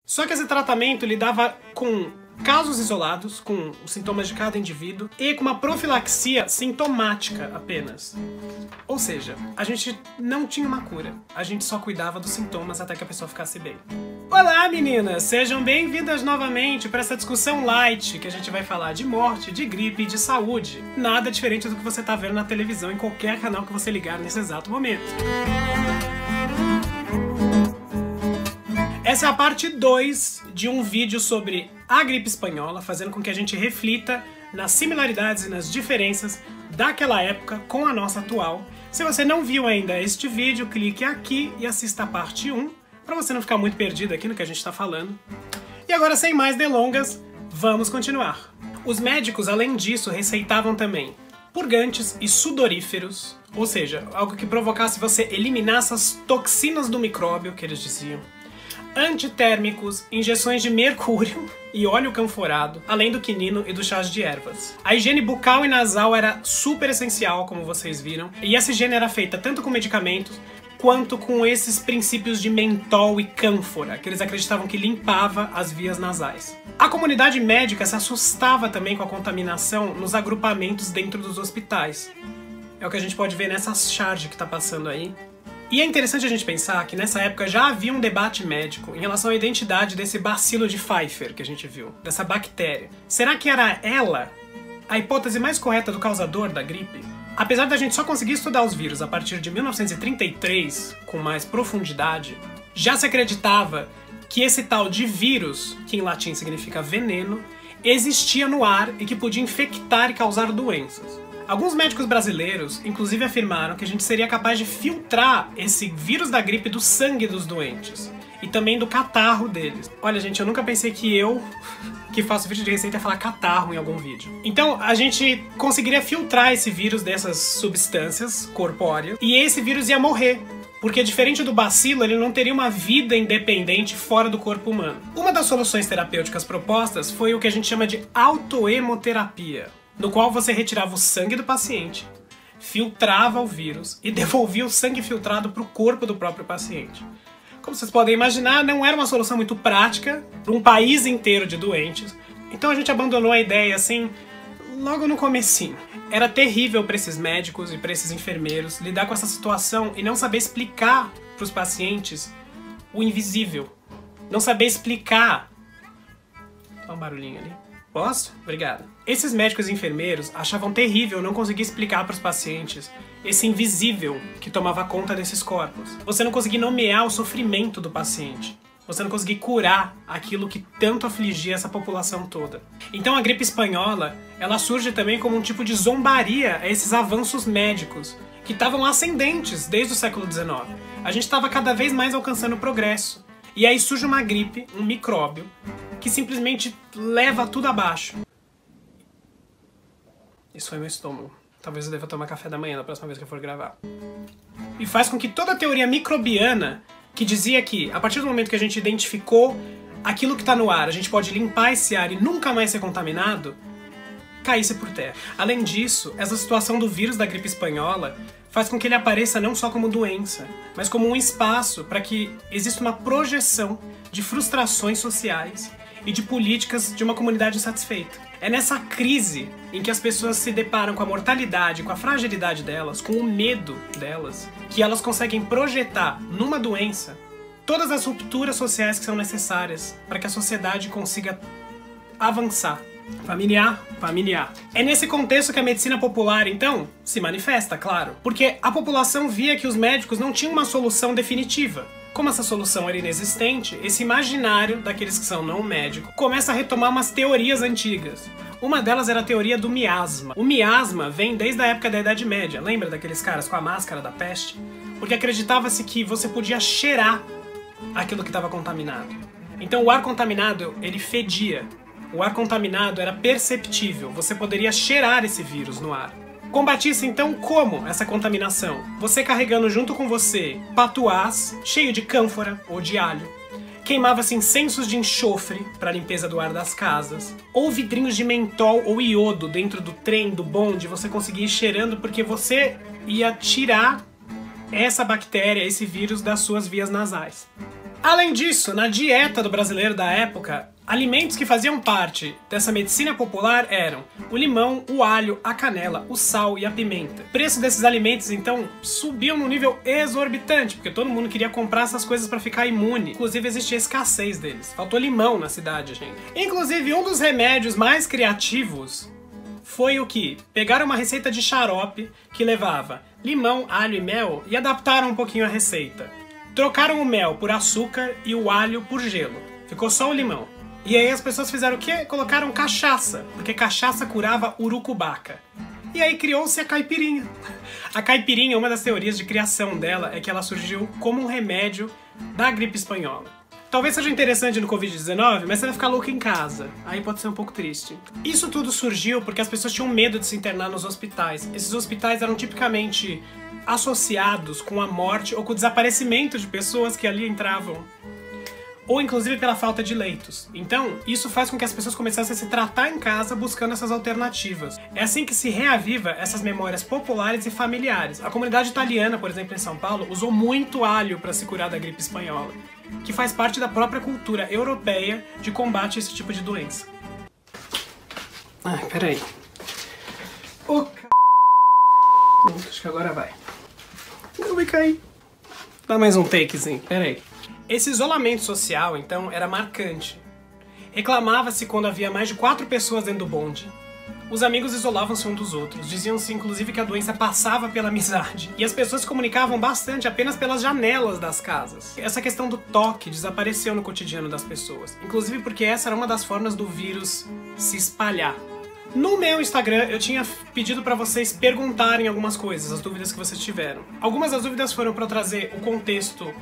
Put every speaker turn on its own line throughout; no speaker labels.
Só que esse tratamento lidava com casos isolados, com os sintomas de cada indivíduo, e com uma profilaxia sintomática apenas. Ou seja, a gente não tinha uma cura, a gente só cuidava dos sintomas até que a pessoa ficasse bem. Olá meninas, sejam bem-vindas novamente para essa discussão light, que a gente vai falar de morte, de gripe e de saúde. Nada diferente do que você tá vendo na televisão em qualquer canal que você ligar nesse exato momento. Essa é a parte 2 de um vídeo sobre a gripe espanhola, fazendo com que a gente reflita nas similaridades e nas diferenças daquela época com a nossa atual. Se você não viu ainda este vídeo, clique aqui e assista a parte 1, para você não ficar muito perdido aqui no que a gente está falando. E agora, sem mais delongas, vamos continuar. Os médicos, além disso, receitavam também purgantes e sudoríferos, ou seja, algo que provocasse você eliminar essas toxinas do micróbio, que eles diziam, antitérmicos, injeções de mercúrio e óleo canforado, além do quinino e dos chás de ervas. A higiene bucal e nasal era super essencial, como vocês viram, e essa higiene era feita tanto com medicamentos quanto com esses princípios de mentol e cânfora, que eles acreditavam que limpava as vias nasais. A comunidade médica se assustava também com a contaminação nos agrupamentos dentro dos hospitais. É o que a gente pode ver nessa charge que está passando aí. E é interessante a gente pensar que nessa época já havia um debate médico em relação à identidade desse bacilo de Pfeiffer que a gente viu, dessa bactéria. Será que era ela a hipótese mais correta do causador da gripe? Apesar da gente só conseguir estudar os vírus a partir de 1933 com mais profundidade, já se acreditava que esse tal de vírus, que em latim significa veneno, existia no ar e que podia infectar e causar doenças. Alguns médicos brasileiros, inclusive, afirmaram que a gente seria capaz de filtrar esse vírus da gripe do sangue dos doentes e também do catarro deles. Olha, gente, eu nunca pensei que eu, que faço vídeo de receita, ia falar catarro em algum vídeo. Então, a gente conseguiria filtrar esse vírus dessas substâncias corpóreas e esse vírus ia morrer. Porque, diferente do bacilo, ele não teria uma vida independente fora do corpo humano. Uma das soluções terapêuticas propostas foi o que a gente chama de autohemoterapia, no qual você retirava o sangue do paciente, filtrava o vírus e devolvia o sangue filtrado para o corpo do próprio paciente. Como vocês podem imaginar, não era uma solução muito prática para um país inteiro de doentes, então a gente abandonou a ideia assim logo no comecinho. Era terrível para esses médicos e para esses enfermeiros lidar com essa situação e não saber explicar para os pacientes o invisível. Não saber explicar... Olha um barulhinho ali. Posso? Obrigado. Esses médicos e enfermeiros achavam terrível não conseguir explicar para os pacientes esse invisível que tomava conta desses corpos. Você não conseguir nomear o sofrimento do paciente. Você não conseguir curar aquilo que tanto afligia essa população toda. Então a gripe espanhola, ela surge também como um tipo de zombaria a esses avanços médicos que estavam ascendentes desde o século XIX. A gente estava cada vez mais alcançando progresso. E aí surge uma gripe, um micróbio, que simplesmente leva tudo abaixo. Isso foi meu estômago. Talvez eu deva tomar café da manhã na próxima vez que eu for gravar. E faz com que toda a teoria microbiana, que dizia que, a partir do momento que a gente identificou aquilo que está no ar, a gente pode limpar esse ar e nunca mais ser contaminado, caísse por terra. Além disso, essa situação do vírus da gripe espanhola faz com que ele apareça não só como doença, mas como um espaço para que exista uma projeção de frustrações sociais e de políticas de uma comunidade insatisfeita. É nessa crise em que as pessoas se deparam com a mortalidade, com a fragilidade delas, com o medo delas, que elas conseguem projetar numa doença todas as rupturas sociais que são necessárias para que a sociedade consiga avançar. Familiar. É nesse contexto que a medicina popular, então, se manifesta, claro. Porque a população via que os médicos não tinham uma solução definitiva. Como essa solução era inexistente, esse imaginário daqueles que são não médicos começa a retomar umas teorias antigas. Uma delas era a teoria do miasma. O miasma vem desde a época da Idade Média. Lembra daqueles caras com a máscara da peste? Porque acreditava-se que você podia cheirar aquilo que estava contaminado. Então o ar contaminado, ele fedia. O ar contaminado era perceptível, você poderia cheirar esse vírus no ar. Combatia-se então como essa contaminação? Você carregando junto com você patuás cheio de cânfora ou de alho, queimava-se incensos de enxofre para a limpeza do ar das casas, ou vidrinhos de mentol ou iodo dentro do trem, do bonde, você conseguia ir cheirando porque você ia tirar essa bactéria, esse vírus das suas vias nasais. Além disso, na dieta do brasileiro da época, alimentos que faziam parte dessa medicina popular eram o limão, o alho, a canela, o sal e a pimenta. O preço desses alimentos, então, subiu num nível exorbitante, porque todo mundo queria comprar essas coisas para ficar imune. Inclusive, existia escassez deles. Faltou limão na cidade, gente. Inclusive, um dos remédios mais criativos foi o que? Pegaram uma receita de xarope que levava limão, alho e mel e adaptaram um pouquinho a receita. Trocaram o mel por açúcar e o alho por gelo. Ficou só o limão. E aí as pessoas fizeram o quê? Colocaram cachaça, porque cachaça curava urucubaca. E aí criou-se a caipirinha. A caipirinha, uma das teorias de criação dela é que ela surgiu como um remédio da gripe espanhola. Talvez seja interessante no Covid-19, mas você vai ficar louco em casa. Aí pode ser um pouco triste. Isso tudo surgiu porque as pessoas tinham medo de se internar nos hospitais. Esses hospitais eram tipicamente associados com a morte ou com o desaparecimento de pessoas que ali entravam. Ou inclusive pela falta de leitos. Então, isso faz com que as pessoas começassem a se tratar em casa buscando essas alternativas. É assim que se reaviva essas memórias populares e familiares. A comunidade italiana, por exemplo, em São Paulo, usou muito alho para se curar da gripe espanhola, que faz parte da própria cultura europeia de combate a esse tipo de doença. Ai, peraí. Acho que agora vai. Não vai cair. Dá mais um takezinho, peraí. Esse isolamento social, então, era marcante. Reclamava-se quando havia mais de 4 pessoas dentro do bonde. Os amigos isolavam-se um dos outros, diziam-se inclusive que a doença passava pela amizade. E as pessoas se comunicavam bastante apenas pelas janelas das casas. Essa questão do toque desapareceu no cotidiano das pessoas, inclusive porque essa era uma das formas do vírus se espalhar. No meu Instagram, eu tinha pedido para vocês perguntarem algumas coisas, as dúvidas que vocês tiveram. Algumas das dúvidas foram para eu trazer o contexto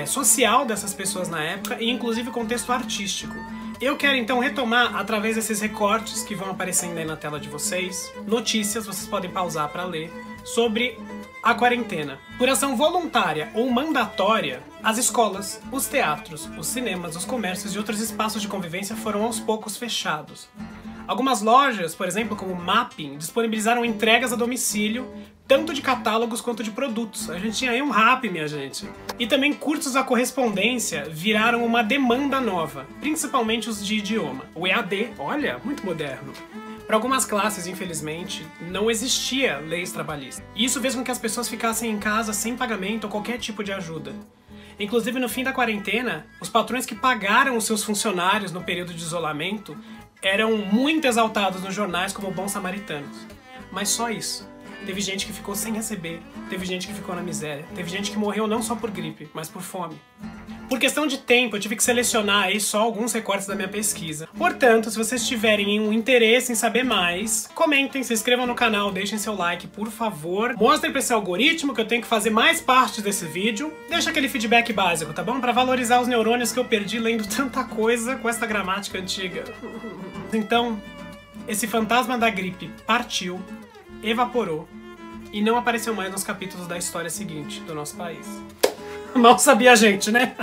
social dessas pessoas na época e inclusive o contexto artístico. Eu quero então retomar, através desses recortes que vão aparecendo aí na tela de vocês, notícias, vocês podem pausar para ler, sobre a quarentena. Por ação voluntária ou mandatória, as escolas, os teatros, os cinemas, os comércios e outros espaços de convivência foram aos poucos fechados. Algumas lojas, por exemplo, como o Mapping, disponibilizaram entregas a domicílio, tanto de catálogos quanto de produtos. A gente tinha aí um Rappi, minha gente. E também cursos à correspondência viraram uma demanda nova, principalmente os de idioma. O EAD, olha, muito moderno. Para algumas classes, infelizmente, não existia leis trabalhistas. E isso fez com que as pessoas ficassem em casa sem pagamento ou qualquer tipo de ajuda. Inclusive, no fim da quarentena, os patrões que pagaram os seus funcionários no período de isolamento eram muito exaltados nos jornais como bons samaritanos. Mas só isso. Teve gente que ficou sem receber, teve gente que ficou na miséria, teve gente que morreu não só por gripe, mas por fome. Por questão de tempo, eu tive que selecionar aí só alguns recortes da minha pesquisa. Portanto, se vocês tiverem um interesse em saber mais, comentem, se inscrevam no canal, deixem seu like, por favor. Mostrem pra esse algoritmo que eu tenho que fazer mais partes desse vídeo. Deixa aquele feedback básico, tá bom? Pra valorizar os neurônios que eu perdi lendo tanta coisa com essa gramática antiga. Então, esse fantasma da gripe partiu, evaporou e não apareceu mais nos capítulos da história seguinte do nosso país. Mal sabia a gente, né?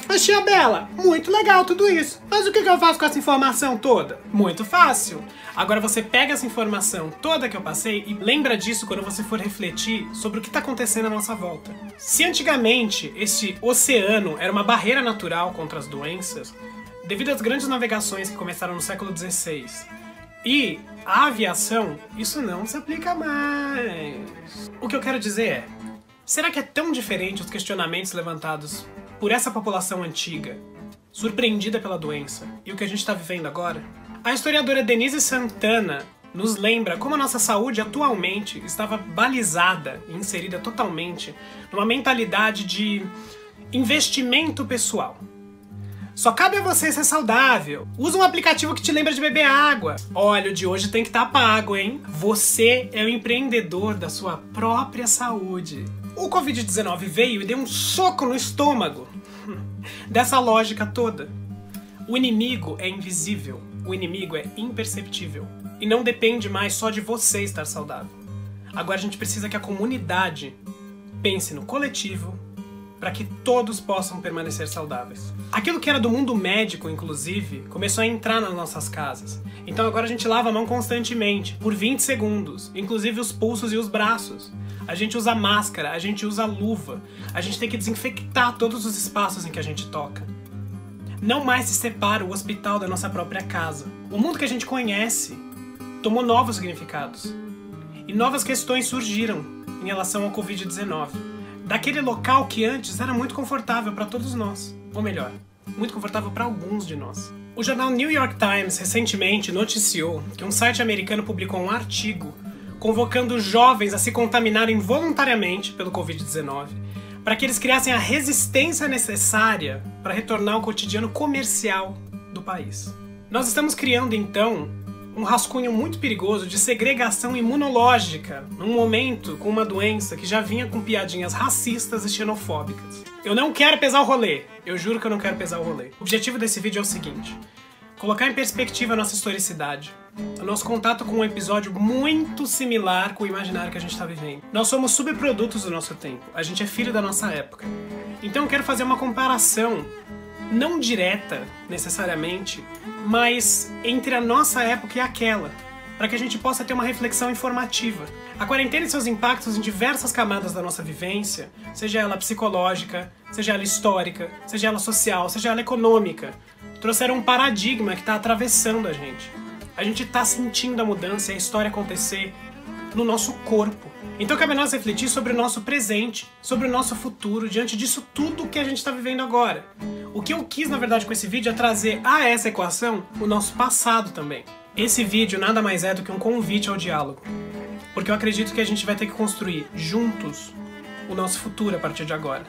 Mas tia Bela, muito legal tudo isso. Mas o que eu faço com essa informação toda? Muito fácil. Agora você pega essa informação toda que eu passei e lembra disso quando você for refletir sobre o que está acontecendo à nossa volta. Se antigamente esse oceano era uma barreira natural contra as doenças, devido às grandes navegações que começaram no século XVI, e a aviação, isso não se aplica mais. O que eu quero dizer é, será que é tão diferente os questionamentos levantados por essa população antiga, surpreendida pela doença, e o que a gente está vivendo agora? A historiadora Denise Santana nos lembra como a nossa saúde atualmente estava balizada e inserida totalmente numa mentalidade de investimento pessoal. Só cabe a você ser saudável. Usa um aplicativo que te lembra de beber água. Olha, o de hoje tem que estar pago, hein? Você é o empreendedor da sua própria saúde. O Covid-19 veio e deu um soco no estômago dessa lógica toda. O inimigo é invisível. O inimigo é imperceptível. E não depende mais só de você estar saudável. Agora a gente precisa que a comunidade pense no coletivo, para que todos possam permanecer saudáveis. Aquilo que era do mundo médico, inclusive, começou a entrar nas nossas casas. Então agora a gente lava a mão constantemente, por 20 segundos, inclusive os pulsos e os braços. a gente usa máscara, a gente usa luva, a gente tem que desinfectar todos os espaços em que a gente toca. Não mais se separa o hospital da nossa própria casa. O mundo que a gente conhece tomou novos significados. E novas questões surgiram em relação ao Covid-19. Daquele local que antes era muito confortável para todos nós. Ou melhor, muito confortável para alguns de nós. O jornal New York Times recentemente noticiou que um site americano publicou um artigo convocando jovens a se contaminarem voluntariamente pelo Covid-19 para que eles criassem a resistência necessária para retornar ao cotidiano comercial do país. Nós estamos criando, então, um rascunho muito perigoso de segregação imunológica num momento com uma doença que já vinha com piadinhas racistas e xenofóbicas. Eu não quero pesar o rolê. Eu juro que eu não quero pesar o rolê. O objetivo desse vídeo é o seguinte: colocar em perspectiva a nossa historicidade, o nosso contato com um episódio muito similar com o imaginário que a gente está vivendo. Nós somos subprodutos do nosso tempo, a gente é filho da nossa época. Então eu quero fazer uma comparação, não direta necessariamente, mas entre a nossa época e aquela, para que a gente possa ter uma reflexão informativa. A quarentena e seus impactos em diversas camadas da nossa vivência, seja ela psicológica, seja ela histórica, seja ela social, seja ela econômica, trouxeram um paradigma que está atravessando a gente. A gente está sentindo a mudança e a história acontecer no nosso corpo. Então cabe a nós refletir sobre o nosso presente, sobre o nosso futuro, diante disso tudo que a gente está vivendo agora. O que eu quis, na verdade, com esse vídeo é trazer a essa equação o nosso passado também. Esse vídeo nada mais é do que um convite ao diálogo. Porque eu acredito que a gente vai ter que construir juntos o nosso futuro a partir de agora.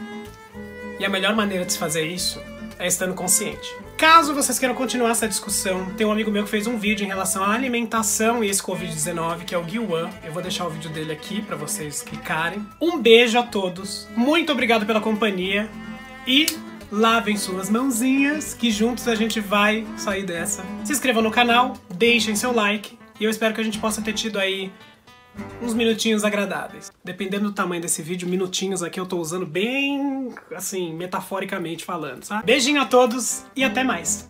E a melhor maneira de se fazer isso é estando consciente. Caso vocês queiram continuar essa discussão, tem um amigo meu que fez um vídeo em relação à alimentação e esse Covid-19, que é o Guiwan. Eu vou deixar o vídeo dele aqui para vocês clicarem. Um beijo a todos, muito obrigado pela companhia e lavem suas mãozinhas, que juntos a gente vai sair dessa. Se inscrevam no canal, deixem seu like e eu espero que a gente possa ter tido aí uns minutinhos agradáveis. Dependendo do tamanho desse vídeo, minutinhos aqui eu tô usando bem, assim, metaforicamente falando, sabe? Beijinho a todos e até mais!